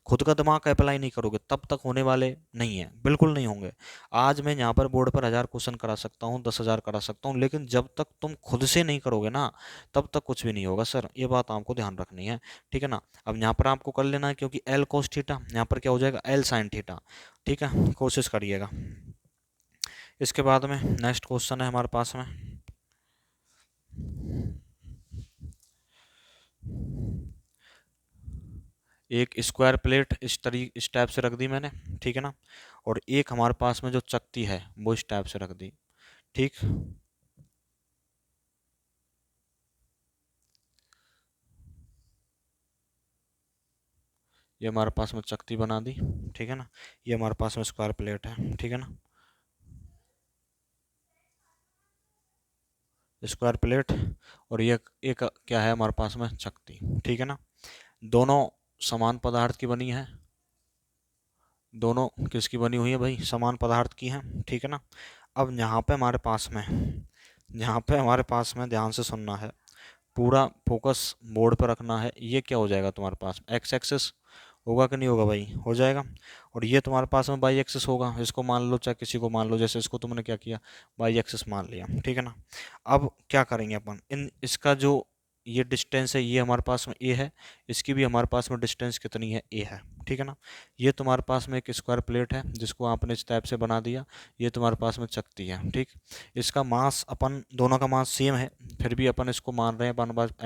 खुद का दिमाग अप्लाई नहीं करोगे, तब तक होने वाले नहीं है, बिल्कुल नहीं होंगे। आज मैं यहाँ पर बोर्ड पर 1000 क्वेश्चन करा सकता हूँ, 10,000 करा सकता हूँ, लेकिन जब तक तुम खुद से नहीं करोगे ना, तब तक कुछ भी नहीं होगा सर, ये बात आपको ध्यान रखनी है, ठीक है ना। अब यहाँ पर आपको कर लेना है, क्योंकि एल कोस थीटा यहाँ पर क्या हो जाएगा, एल साइन थीटा, ठीक है, कोशिश करिएगा। इसके बाद में नेक्स्ट क्वेश्चन है हमारे पास में, एक स्क्वायर प्लेट इस टाइप से रख दी मैंने, ठीक है ना, और एक हमारे पास में जो चकती है वो इस टाइप से रख दी, ठीक। ये हमारे पास में चकती बना दी, ठीक है ना, ये हमारे पास में स्क्वायर प्लेट है, ठीक है ना, स्क्वायर प्लेट, और ये एक क्या है हमारे पास में, चकती, ठीक है ना। दोनों समान पदार्थ की बनी है, दोनों किसकी बनी हुई है भाई, समान पदार्थ की है, ठीक है ना। अब यहाँ पे हमारे पास में, यहाँ पे हमारे पास में ध्यान से सुनना है, पूरा फोकस बोर्ड पर रखना है। ये क्या हो जाएगा तुम्हारे पास, एक्स एक्सिस होगा कि नहीं होगा भाई, हो जाएगा। और ये तुम्हारे पास में बाई एक्सिस होगा, इसको मान लो चाहे किसी को मान लो, जैसे इसको तुमने क्या किया, बाई एक्सिस मान लिया, ठीक है ना। अब क्या करेंगे अपन, इन इसका जो ये डिस्टेंस है, ये हमारे पास में ए है, इसकी भी हमारे पास में डिस्टेंस कितनी है, ए है, ठीक है ना। ये तुम्हारे पास में एक स्क्वायर प्लेट है जिसको आपने इस टाइप से बना दिया, ये तुम्हारे पास में चकती है, ठीक। इसका मास, अपन दोनों का मास सेम है, फिर भी अपन इसको मान रहे हैं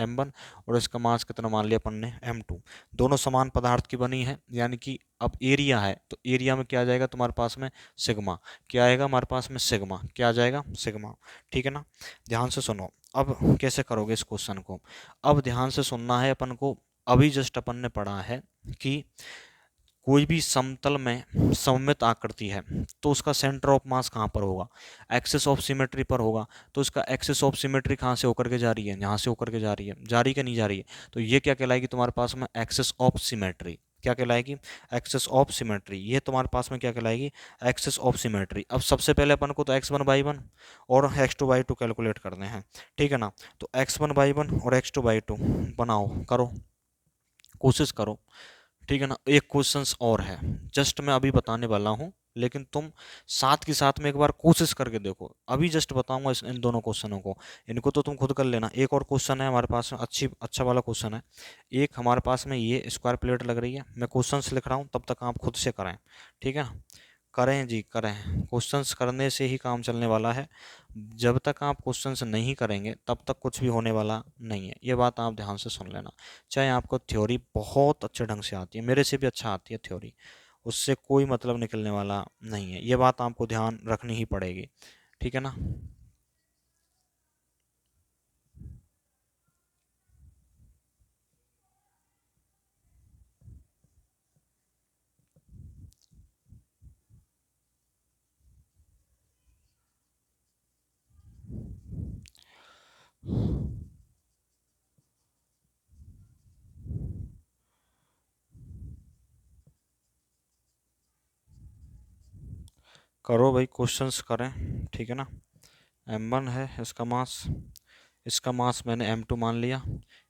m1, और इसका मास कितना मान लिया अपन ने, m2। दोनों समान पदार्थ की बनी है, यानी कि अब एरिया है तो एरिया में क्या आ जाएगा तुम्हारे पास में, सिग्मा, क्या आएगा हमारे पास में, सिग्मा, क्या आ जाएगा, सिग्मा, ठीक है ना। ध्यान से सुनो, अब कैसे करोगे इस क्वेश्चन को, अब ध्यान से सुनना है अपन को। अभी जस्ट अपन ने पढ़ा है कि कोई भी समतल में सममित आकृति है तो उसका सेंटर ऑफ मास कहाँ पर होगा, एक्सिस ऑफ सिमेट्री पर होगा। तो इसका एक्सिस ऑफ सिमेट्री कहाँ से होकर के जा रही है, यहाँ से होकर के जा रही है, जा रही कि नहीं जा रही है। तो ये क्या कहलाएगी तुम्हारे पास में, एक्सिस ऑफ सिमेट्री। क्या कहलाएगी, एक्सिस ऑफ सिमेट्री। ये तुम्हारे पास में क्या कहलाएगी, एक्सिस ऑफ सिमेट्री। अब सबसे पहले अपन को तो x1/1 और x2/2 कैलकुलेट करने हैं, ठीक है ना। तो x1/1 और x2/2 बनाओ, करो, कोशिश करो, ठीक है ना। एक क्वेश्चंस और है, जस्ट मैं अभी बताने वाला हूँ, लेकिन तुम साथ के साथ में एक बार कोशिश करके देखो। अभी जस्ट बताऊंगा इन दोनों क्वेश्चनों को, इनको तो तुम खुद कर लेना। एक और क्वेश्चन है हमारे पास में, अच्छा वाला क्वेश्चन है। एक हमारे पास में ये स्क्वायर प्लेट लग रही है, मैं क्वेश्चंस लिख रहा हूँ, तब तक आप खुद से कराएं, ठीक है ना। करें जी, करें। क्वेश्चंस करने से ही काम चलने वाला है। जब तक आप क्वेश्चंस नहीं करेंगे तब तक कुछ भी होने वाला नहीं है, ये बात आप ध्यान से सुन लेना। चाहे आपको थ्योरी बहुत अच्छे ढंग से आती है, मेरे से भी अच्छा आती है थ्योरी, उससे कोई मतलब निकलने वाला नहीं है, ये बात आपको ध्यान रखनी ही पड़ेगी, ठीक है ना। करो भाई, क्वेश्चंस करें, ठीक है ना। m1 है इसका मास मैंने m2 मान लिया,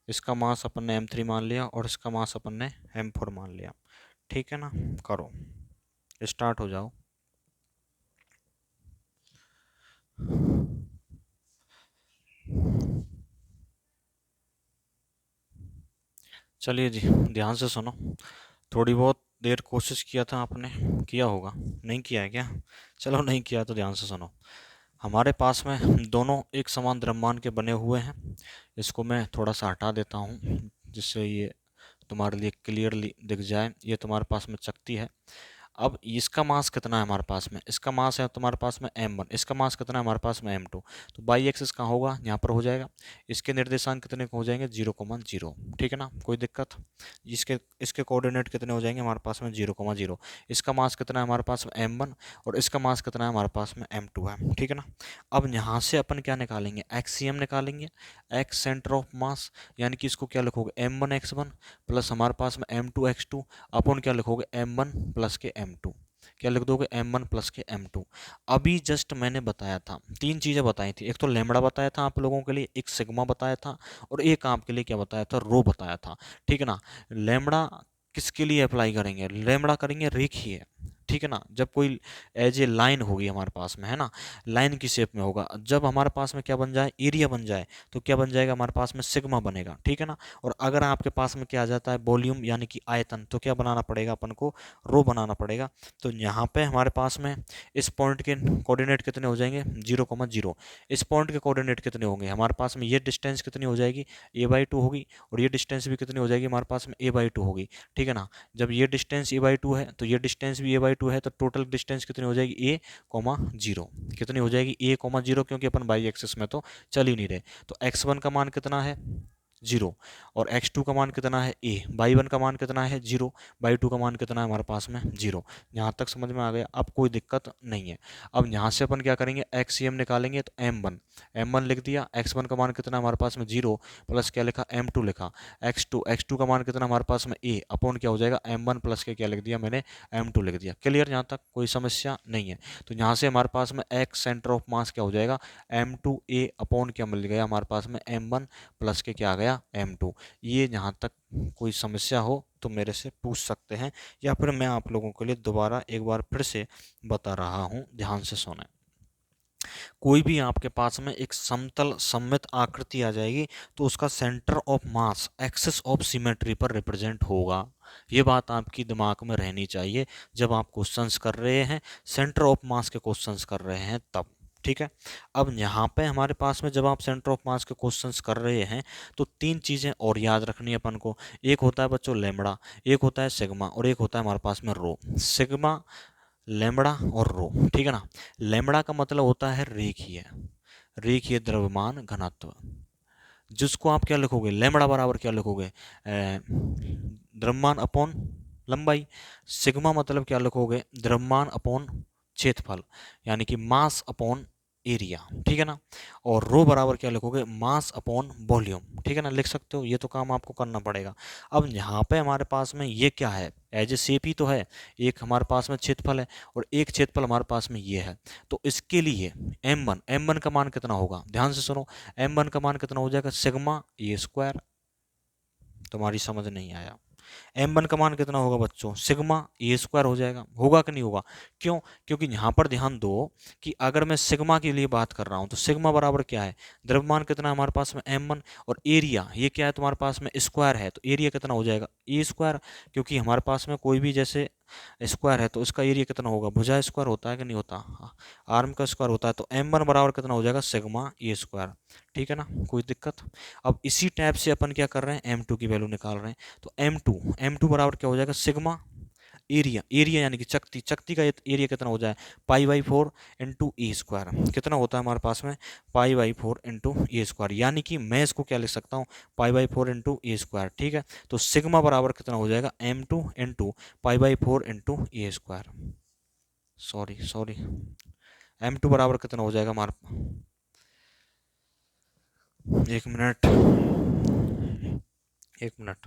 इसका मास अपन ने m3 मान लिया, और इसका मास अपन ने m4 मान लिया, ठीक है ना। करो, स्टार्ट हो जाओ। चलिए जी, ध्यान से सुनो। थोड़ी बहुत देर कोशिश किया था आपने, किया होगा, नहीं किया है क्या, चलो नहीं किया तो ध्यान से सुनो। हमारे पास में दोनों एक समान द्रव्यमान के बने हुए हैं। इसको मैं थोड़ा सा हटा देता हूँ जिससे ये तुम्हारे लिए क्लियरली दिख जाए। ये तुम्हारे पास में चकती है। अब इसका मास कितना है हमारे पास में, इसका मास है तुम्हारे पास में m1, इसका मास कितना है हमारे पास में m2। तो बाई एक्सिस कहाँ होगा, यहाँ पर हो जाएगा। इसके निर्देशांक कितने हो जाएंगे, 0,0, ठीक है ना, कोई दिक्कत। इसके इसके कोऑर्डिनेट कितने हो जाएंगे हमारे पास में, 0,0। इसका मास कितना है हमारे पास में m1, और इसका मास कितना है हमारे पास में m2 है, ठीक है ना। अब यहाँ से अपन क्या निकालेंगे, एक्सीएम निकालेंगे, एक्स सेंटर ऑफ मास, यानी कि इसको क्या लिखोगे, m1x1 प्लस हमारे पास में m2x2 अपन क्या लिखोगे, m1 प्लस के m2, क्या लिख दोगे, m1 प्लस के m2। अभी जस्ट मैंने बताया था, तीन चीज़ें बताई थी, एक तो लैम्बडा बताया था आप लोगों के लिए, एक सिग्मा बताया था, और एक आपके लिए क्या बताया था, रो बताया था, ठीक है ना। लैम्बडा किसके लिए अप्लाई करेंगे, लैम्बडा करेंगे रेखीय, ठीक है ना। जब कोई एज ए लाइन होगी हमारे पास में, है ना, लाइन की शेप में होगा, जब हमारे पास में क्या बन जाए, एरिया बन जाए, तो क्या बन जाएगा हमारे पास में, सिग्मा बनेगा, ठीक है ना। और अगर आपके पास में क्या आ जाता है, वॉल्यूम यानी कि आयतन, तो क्या बनाना पड़ेगा अपन को, रो बनाना पड़ेगा। तो यहाँ पे हमारे पास में इस पॉइंट के कोऑर्डिनेट कितने हो जाएंगे, 0,0। इस पॉइंट के कोऑर्डिनेट कितने होंगे हमारे पास में, ये डिस्टेंस कितनी हो जाएगी, a/2 होगी, और ये डिस्टेंस भी कितनी हो जाएगी हमारे पास में, a/2 होगी, ठीक है ना। जब ये डिस्टेंस a/2 है तो ये डिस्टेंस भी a/2 है, तो टोटल डिस्टेंस कितनी हो जाएगी, a,0, कितनी हो जाएगी, a,0, क्योंकि अपन बाई एक्सिस में तो चल ही नहीं रहे। तो x1 का मान कितना है, 0, और x2 का मान कितना है, a, बाई वन का मान कितना है, 0, बाई टू का मान कितना है हमारे पास में, 0। यहाँ तक समझ में आ गया, अब कोई दिक्कत नहीं है। अब यहाँ से अपन क्या करेंगे, एक्सीएम निकालेंगे, तो m1 लिख दिया, x1 का मान कितना हमारे पास में, 0, प्लस क्या लिखा, m2 लिखा, x2 का मान कितना हमारे पास में, a, अपॉन क्या हो जाएगा, m1 प्लस के क्या लिख दिया मैंने, m2 लिख दिया। क्लियर, यहाँ तक कोई समस्या नहीं है। तो यहाँ से हमारे पास में x सेंटर ऑफ मास क्या हो जाएगा, m2a अपॉन क्या मिल गया हमारे पास में, m1 प्लस के क्या आ गया, m2। ये यहाँ तक कोई समस्या हो तो मेरे से पूछ सकते हैं, या फिर मैं आप लोगों के लिए दोबारा एक बार फिर से बता रहा हूँ, ध्यान से सुने। कोई भी आपके पास में एक समतल सममित आकृति आ जाएगी तो उसका centre of mass axis of symmetry पर रिप्रेजेंट होगा। ये बात आपकी दिमाग में रहनी चाहिए जब आप क्वेश्चंस कर रहे हैं, सेंटर ऑफ मास के क्वेश्चंस कर रहे हैं तब, ठीक है। अब यहाँ पे हमारे पास में जब आप सेंटर ऑफ मास के क्वेश्चंस कर रहे हैं तो तीन चीज़ें और याद रखनी है अपन को। एक होता है बच्चों लैम्बडा, एक होता है सिग्मा, और एक होता है हमारे पास में रो। सिग्मा, लैम्बडा और रो, ठीक है ना। लैम्बडा का मतलब होता है रेखीय, रेखीय द्रव्यमान घनत्व, जिसको आप क्या लिखोगे, लैम्बडा बराबर क्या लिखोगे, द्रव्यमान अपॉन लंबाई। सिग्मा मतलब क्या लिखोगे, द्रव्यमान अपॉन क्षेत्रफल, यानी कि मास अपॉन एरिया, ठीक है ना। और रो बराबर क्या लिखोगे, मास अपॉन वॉल्यूम, ठीक है ना, लिख सकते हो। ये तो काम आपको करना पड़ेगा। अब यहाँ पे हमारे पास में ये क्या है, एज ए शेप ही तो है, एक हमारे पास में क्षेत्रफल है और एक क्षेत्रफल हमारे पास में ये है। तो इसके लिए m1 का मान कितना होगा, ध्यान से सुनो, m1 का मान कितना हो जाएगा, सिग्मा ए स्क्वायर। तुम्हारी समझ नहीं आया, m1 का मान कितना होगा बच्चों, सिग्मा ए स्क्वायर हो जाएगा, होगा कि नहीं होगा। क्यों, क्योंकि यहाँ पर ध्यान दो कि अगर मैं सिग्मा के लिए बात कर रहा हूँ तो सिग्मा बराबर क्या है, द्रव्यमान कितना है हमारे पास में m1, और एरिया ये क्या है तुम्हारे पास में, स्क्वायर है, तो एरिया कितना हो जाएगा, ए स्क्वायर। क्योंकि हमारे पास में कोई भी जैसे स्क्वायर है तो उसका एरिया कितना होगा, भुजा स्क्वायर होता है कि नहीं होता, आर्म का स्क्वायर होता है। तो m1 बराबर कितना हो जाएगा, सिग्मा ए स्क्वायर, ठीक है ना, कोई दिक्कत। अब इसी टाइप से अपन क्या कर रहे हैं, m2 की वैल्यू निकाल रहे हैं। तो m2 बराबर क्या हो जाएगा, सिग्मा एरिया, एरिया यानी कि चक्ति, चक्ति का एरिया कितना हो जाए, π/4 इंटू ए स्क्वायर, कितना होता है हमारे पास में, π/4 इंटू ए स्क्वायर, यानी कि मैं इसको क्या लिख सकता हूँ, π/4 इंटू ए स्क्वायर, ठीक है। तो सिग्मा बराबर कितना हो जाएगा, m2 into π/4 into a square, sorry sorry, m2 बराबर कितना हो जाएगा हमारा, एक मिनट, एक मिनट,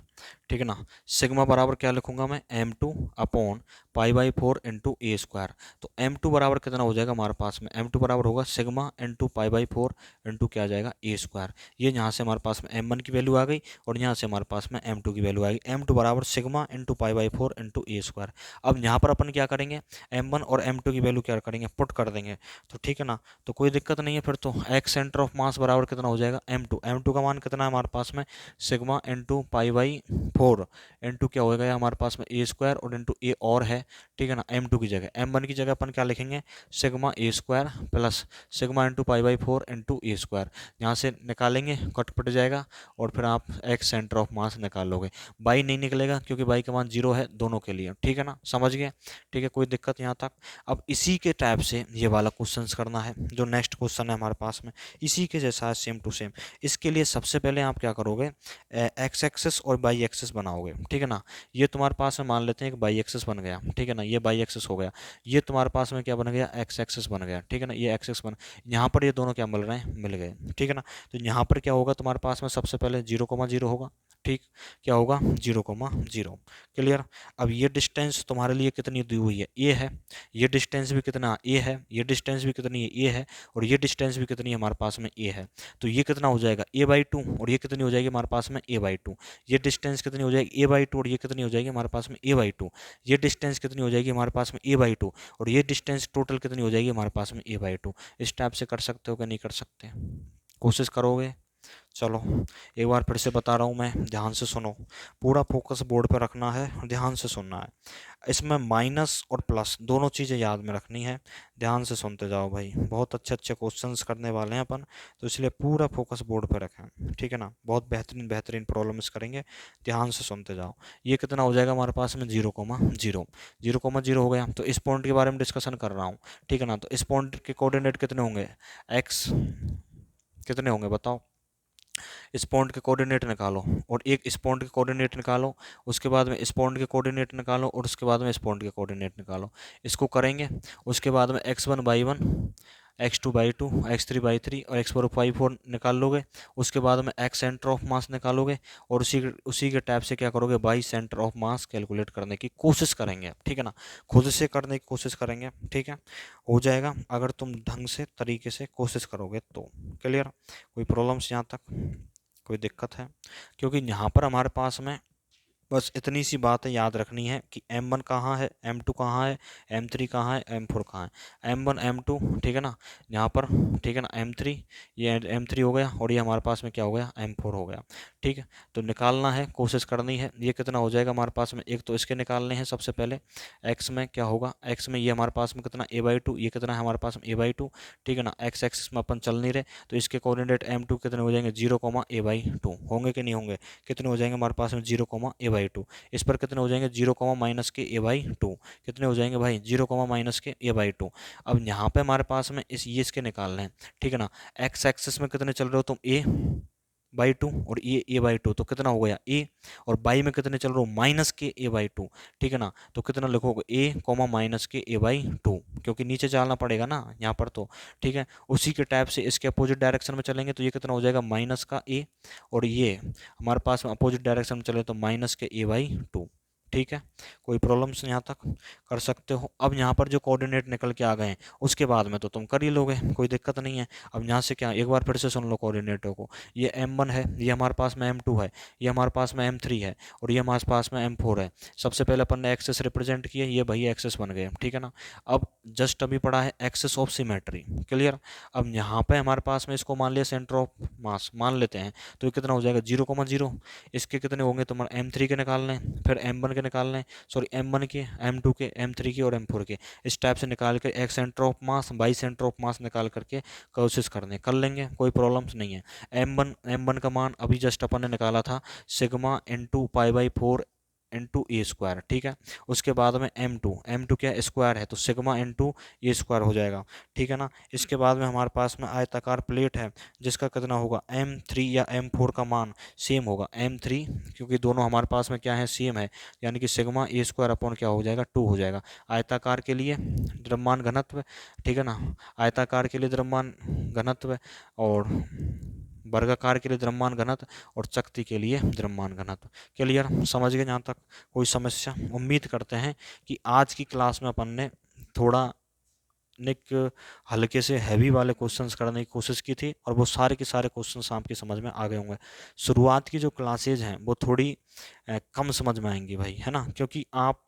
ठीक है ना। सिग्मा बराबर क्या लिखूंगा मैं, m2 upon π/4 into a square. तो m2 बराबर कितना हो जाएगा हमारे पास में, m2 बराबर होगा सिग्मा इंटू π/4 इंटू क्या आ जाएगा, ए स्क्वायर। ये यहाँ से हमारे पास में m1 की वैल्यू आ गई और यहाँ से हमारे पास में m2 की वैल्यू आ गई, m2 बराबर sigma into π/4 into a square. अब यहाँ पर अपन क्या करेंगे, m1 और m2 की वैल्यू क्या करेंगे, पुट कर देंगे, तो ठीक है ना। तो कोई दिक्कत नहीं है फिर तो, x सेंटर ऑफ मास बराबर कितना हो जाएगा, m2 का मान कितना है हमारे पास में, सिग्मा इंटू π/4 इंटू क्या हो गया हमारे पास में, ए स्क्वायर और इंटू ए और है, ठीक है ना। m2 की जगह, m1 की जगह अपन क्या लिखेंगे, sigma a square plus sigma into π/4 into a square, यहाँ से निकालेंगे कट पट जाएगा और फिर आप एक्स सेंटर ऑफ मास निकाल लोगे। बाई नहीं निकलेगा क्योंकि बाई का मान 0 है दोनों के लिए, ठीक है ना, समझ गए, ठीक है, कोई दिक्कत यहाँ तक। अब इसी के टाइप से ये वाला क्वेश्चन करना है, जो नेक्स्ट क्वेश्चन है हमारे पास में, इसी के जैसा है, सेम टू सेम। इसके लिए सबसे पहले आप क्या करोगे, एक्स एक्सेस और बाई एक्सेस बनाओगे, ठीक है ना। ये तुम्हारे पास में मान लेते हैं कि बाई एक्सेस बन गया, ठीक है ना, ये बाई एक्सेस हो गया, ये तुम्हारे पास में क्या बन गया, एक्स एक्सेस बन गया, ठीक है ना, ये एक्स एक्स बन, यहाँ पर ये दोनों क्या मिल रहे हैं, मिल गए, ठीक है ना। तो यहाँ पर क्या होगा तुम्हारे पास में, सबसे पहले 0,0 होगा, ठीक, क्या होगा 0,0, क्लियर। अब ये डिस्टेंस तुम्हारे लिए कितनी दी हुई है, ए है, ये डिस्टेंस भी कितना ए है, ये डिस्टेंस भी कितनी है ए है, और ये डिस्टेंस भी कितनी है हमारे पास में ए है। तो ये कितना हो जाएगा a/2, और ये कितनी हो जाएगी हमारे पास में a/2, ये डिस्टेंस कितनी हो जाएगी a/2, और ये कितनी हो जाएगी हमारे पास में a/2, ये डिस्टेंस कितनी हो जाएगी हमारे पास में a/2, और ये डिस्टेंस टोटल कितनी हो जाएगी हमारे पास में a/2। इस टाइप से कर सकते हो कि नहीं कर सकते, कोशिश करोगे। चलो एक बार फिर से बता रहा हूँ मैं, ध्यान से सुनो, पूरा फोकस बोर्ड पे रखना है, ध्यान से सुनना है। इसमें माइनस और प्लस दोनों चीज़ें याद में रखनी है, ध्यान से सुनते जाओ भाई, बहुत अच्छे अच्छे क्वेश्चंस करने वाले हैं अपन, तो इसलिए पूरा फोकस बोर्ड पे रखें, ठीक है ना, बहुत बेहतरीन बेहतरीन प्रॉब्लम्स करेंगे, ध्यान से सुनते जाओ। ये कितना हो जाएगा हमारे पास में, 0,0, 0,0 हो गया। तो इस पॉइंट के बारे में डिस्कशन कर रहा हूँ, ठीक है ना। तो इस पॉइंट के कोऑर्डिनेट कितने होंगे, एक्स कितने होंगे बताओ, इस पॉइंट के कोऑर्डिनेट निकालो और एक इस पॉइंट के कोऑर्डिनेट निकालो, उसके बाद में इस पॉइंट के कोऑर्डिनेट निकालो और उसके बाद में इस पॉइंट के कोऑर्डिनेट निकालो, इसको करेंगे। उसके बाद में x1/1, x2/2, x3/3 और x4/4 निकाल लोगे। उसके बाद में x सेंटर ऑफ मास निकालोगे और उसी के टाइप से क्या करोगे, by centre of mass calculate करने की कोशिश करेंगे, ठीक है ना, खुद से करने की कोशिश करेंगे, ठीक है, हो जाएगा अगर तुम ढंग से तरीके से कोशिश करोगे तो, क्लियर। कोई प्रॉब्लम्स यहाँ तक, कोई दिक्कत है, क्योंकि यहाँ पर हमारे पास में बस इतनी सी बातें याद रखनी है कि m1 कहाँ है, m2 कहाँ है, m3 कहाँ है, m4 कहाँ है, m1 m2, ठीक है ना, यहाँ पर, ठीक है ना, m3, ये m3 हो गया और ये हमारे पास में क्या हो गया, m4 हो गया, ठीक है। तो निकालना है, कोशिश करनी है, ये कितना हो जाएगा हमारे पास में, एक तो इसके निकालने हैं सबसे पहले, x में क्या होगा, x में ये हमारे पास में कितना a/2, ये कितना है हमारे पास में a/2, ठीक है ना, x एक्सिस में अपन चल नहीं रहे, तो इसके कोऑर्डिनेट m2 कितने हो जाएंगे, 0,a/2 होंगे कि नहीं होंगे, कितने हो जाएंगे हमारे पास में, 0,a/2। इस पर कितने हो जाएंगे, 0,-a/2, कितने हो जाएंगे भाई, 0,-a/2। अब यहाँ पे हमारे पास में ये इसके निकालने हैं, ठीक है ना। एक्स एक्सिस में कितने चल रहे हो तुम, a, बाई 2 और ये ए बाई 2, तो कितना हो गया ए, और बाई में कितने चल रहे हो माइनस के ए बाई 2, ठीक है ना। तो कितना लिखोगे ए कॉमा माइनस के ए बाई 2, क्योंकि नीचे चलना पड़ेगा ना यहाँ पर तो, ठीक है। उसी के टाइप से इसके अपोजिट डायरेक्शन में चलेंगे तो ये कितना हो जाएगा माइनस का ए, और ये हमारे पास में अपोजिट डायरेक्शन में चले तो माइनस के ए बाई 2, ठीक है। कोई प्रॉब्लम्स यहाँ तक कर सकते हो। अब यहाँ पर जो कोऑर्डिनेट निकल के आ गए हैं उसके बाद में तो तुम कर ही लोगे, कोई दिक्कत नहीं है। अब यहाँ से क्या, एक बार फिर से सुन लो कोऑर्डिनेटों को। ये m1 है, ये हमारे पास में m2 है, ये हमारे पास में m3 है, और ये हमारे पास में m4 है। सबसे पहले अपन ने एक्सेस रिप्रेजेंट किए, ये भाई एक्सेस बन गए, ठीक है ना। अब जस्ट अभी पड़ा है एक्सेस ऑफ सिमेट्री, क्लियर। अब यहाँ पे हमारे पास में इसको मान लिया सेंटर ऑफ मास मान लेते हैं, तो ये कितना हो जाएगा 0,0। इसके कितने होंगे तुम्हारे m3 के निकालने, फिर m1 के निकालने, सॉरी m1 के, m2 के, m3 के और m4 के। इस टाइप से निकाल के एक centre of mass by centre of मास निकाल करके कोशिश करने कर लेंगे, कोई प्रॉब्लम्स नहीं है। m1 का मान अभी जस्ट अपन ने निकाला था sigma into pi by 4 into a square, ठीक है। उसके बाद में m2 क्या स्क्वायर है तो सिग्मा इंटू ए स्क्वायर हो जाएगा, ठीक है ना। इसके बाद में हमारे पास में आयताकार प्लेट है जिसका कितना होगा m3 या m4 का मान सेम होगा m3, क्योंकि दोनों हमारे पास में क्या है सेम है, यानी कि सिग्मा ए स्क्वायर अपॉन क्या हो जाएगा 2 हो जाएगा। आयताकार के लिए द्रव्यमान घनत्व, ठीक है ना, आयताकार के लिए द्रव्यमान घनत्व, और वर्गाकार के लिए द्रव्यमान घनत्व, और चक्ति के लिए द्रव्यमान घनत्व। क्लियर, समझ गए यहाँ तक, कोई समस्या। उम्मीद करते हैं कि आज की क्लास में अपन ने थोड़ा निक हल्के से हैवी वाले क्वेश्चंस करने की कोशिश की थी, और वो सारे के सारे क्वेश्चंस आपकी समझ में आ गए होंगे। शुरुआत की जो क्लासेज हैं वो थोड़ी कम समझ में आएंगी भाई, है ना, क्योंकि आप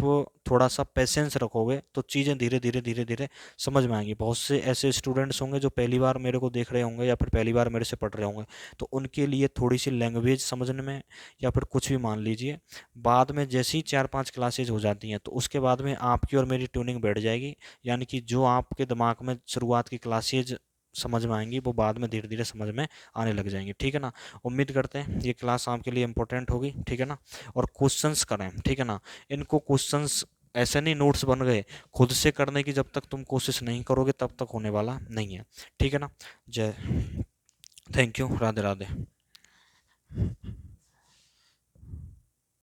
थोड़ा सा पेशेंस रखोगे तो चीज़ें धीरे धीरे धीरे धीरे समझ में आएंगी। बहुत से ऐसे स्टूडेंट्स होंगे जो पहली बार मेरे को देख रहे होंगे या फिर पहली बार मेरे से पढ़ रहे होंगे, तो उनके लिए थोड़ी सी लैंग्वेज समझने में या फिर कुछ भी मान लीजिए, बाद में जैसे ही 4-5 क्लासेज हो जाती हैं तो उसके बाद में आपकी और मेरी ट्यूनिंग बैठ जाएगी, यानी कि जो आपके दिमाग में शुरुआत की क्लासेज समझ में आएंगी वो बाद में धीरे धीरे समझ में आने लग जाएंगी, ठीक है ना। उम्मीद करते हैं ये क्लास आपके लिए इंपॉर्टेंट होगी, ठीक है ना। और क्वेश्चंस करें, ठीक है ना, इनको क्वेश्चंस ऐसे नहीं नोट्स बन गए, खुद से करने की जब तक तुम कोशिश नहीं करोगे तब तक होने वाला नहीं है, ठीक है ना। जय, थैंक यू, राधे राधे।